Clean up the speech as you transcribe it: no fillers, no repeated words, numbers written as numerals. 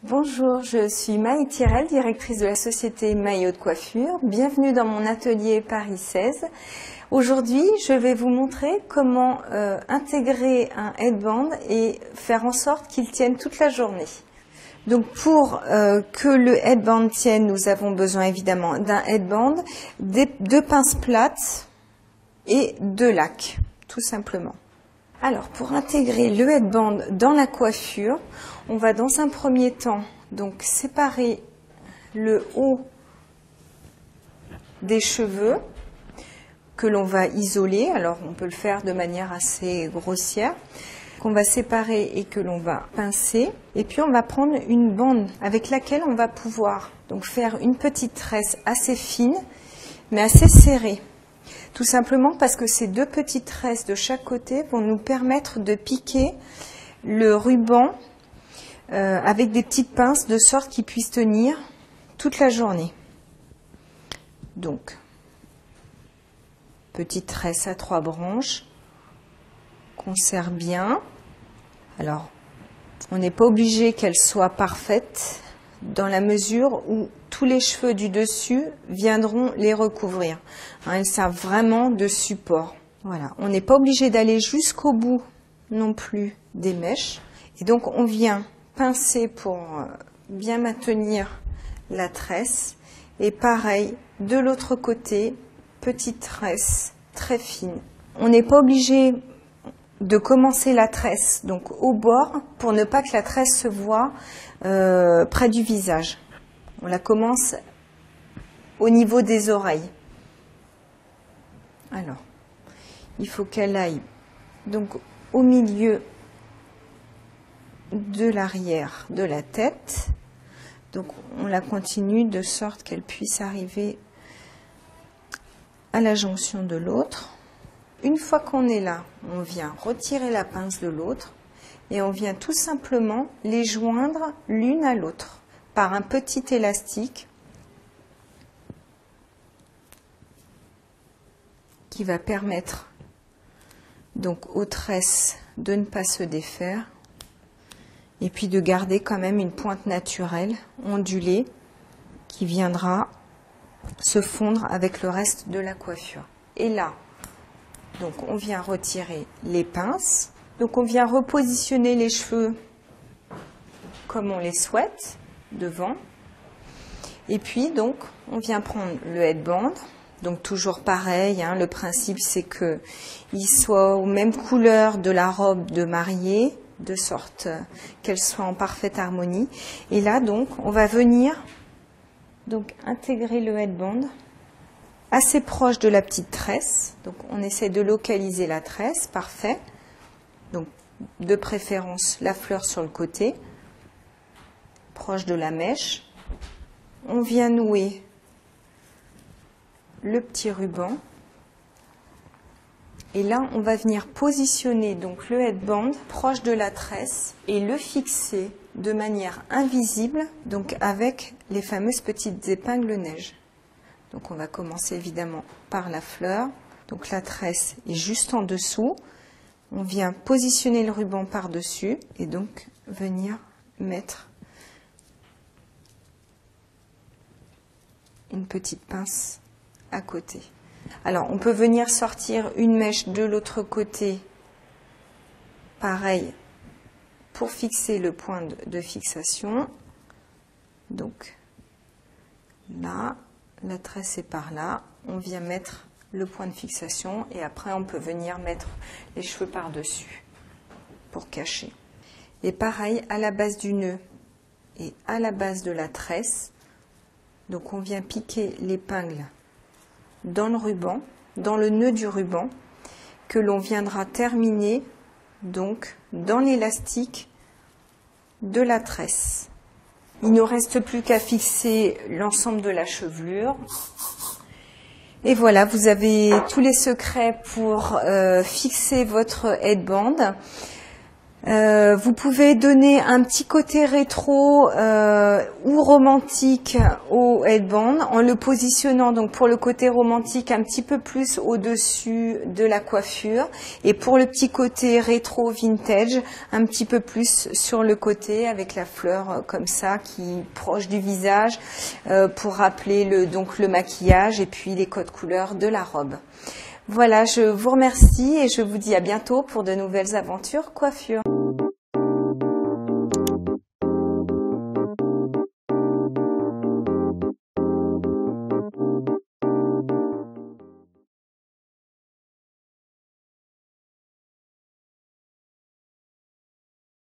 Bonjour, je suis Maï Tirel, directrice de la société Maï Haute Coiffure. Bienvenue dans mon atelier Paris 16. Aujourd'hui, je vais vous montrer comment intégrer un headband et faire en sorte qu'il tienne toute la journée. Donc pour que le headband tienne, nous avons besoin évidemment d'un headband, deux pinces plates et deux lacs, tout simplement. Alors pour intégrer le headband dans la coiffure, on va dans un premier temps donc séparer le haut des cheveux que l'on va isoler. Alors on peut le faire de manière assez grossière, qu'on va séparer et que l'on va pincer. Et puis on va prendre une bande avec laquelle on va pouvoir donc faire une petite tresse assez fine mais assez serrée. Tout simplement parce que ces deux petites tresses de chaque côté vont nous permettre de piquer le ruban avec des petites pinces de sorte qu'il puisse tenir toute la journée. Donc, petite tresse à 3 branches qu'on serre bien. Alors, on n'est pas obligé qu'elle soit parfaite dans la mesure où tous les cheveux du dessus viendront les recouvrir. Elles servent vraiment de support. Voilà. On n'est pas obligé d'aller jusqu'au bout non plus des mèches. Et donc on vient pincer pour bien maintenir la tresse. Et pareil, de l'autre côté, petite tresse très fine. On n'est pas obligé de commencer la tresse donc au bord pour ne pas que la tresse se voie près du visage. On la commence au niveau des oreilles. Alors, il faut qu'elle aille donc au milieu de l'arrière de la tête. Donc on la continue de sorte qu'elle puisse arriver à la jonction de l'autre. Une fois qu'on est là, on vient retirer la pince de l'autre et on vient tout simplement les joindre l'une à l'autre par un petit élastique qui va permettre donc aux tresses de ne pas se défaire et puis de garder quand même une pointe naturelle, ondulée, qui viendra se fondre avec le reste de la coiffure. Et là, donc on vient retirer les pinces, donc on vient repositionner les cheveux comme on les souhaite, devant. Et puis donc on vient prendre le headband, donc toujours pareil, hein, le principe c'est que il soit aux mêmes couleurs de la robe de mariée, de sorte qu'elle soit en parfaite harmonie. Et là donc on va venir donc intégrer le headband assez proche de la petite tresse. Donc on essaie de localiser la tresse, parfait. Donc de préférence la fleur sur le côté, proche de la mèche. On vient nouer le petit ruban. Et là, on va venir positionner donc le headband proche de la tresse et le fixer de manière invisible, donc avec les fameuses petites épingles neige. Donc on va commencer évidemment par la fleur. Donc la tresse est juste en dessous. On vient positionner le ruban par-dessus et donc venir mettre une petite pince à côté. Alors on peut venir sortir une mèche de l'autre côté, pareil, pour fixer le point de fixation. Donc là, la tresse est par là, on vient mettre le point de fixation et après on peut venir mettre les cheveux par-dessus pour cacher. Et pareil à la base du nœud et à la base de la tresse. Donc on vient piquer l'épingle dans le ruban, dans le nœud du ruban, que l'on viendra terminer donc dans l'élastique de la tresse. Il ne reste plus qu'à fixer l'ensemble de la chevelure. Et voilà, vous avez tous les secrets pour fixer votre headband. Vous pouvez donner un petit côté rétro ou romantique au headband en le positionnant donc pour le côté romantique un petit peu plus au-dessus de la coiffure et pour le petit côté rétro vintage un petit peu plus sur le côté avec la fleur comme ça qui est proche du visage pour rappeler le maquillage et puis les codes couleurs de la robe. Voilà, je vous remercie et je vous dis à bientôt pour de nouvelles aventures coiffure.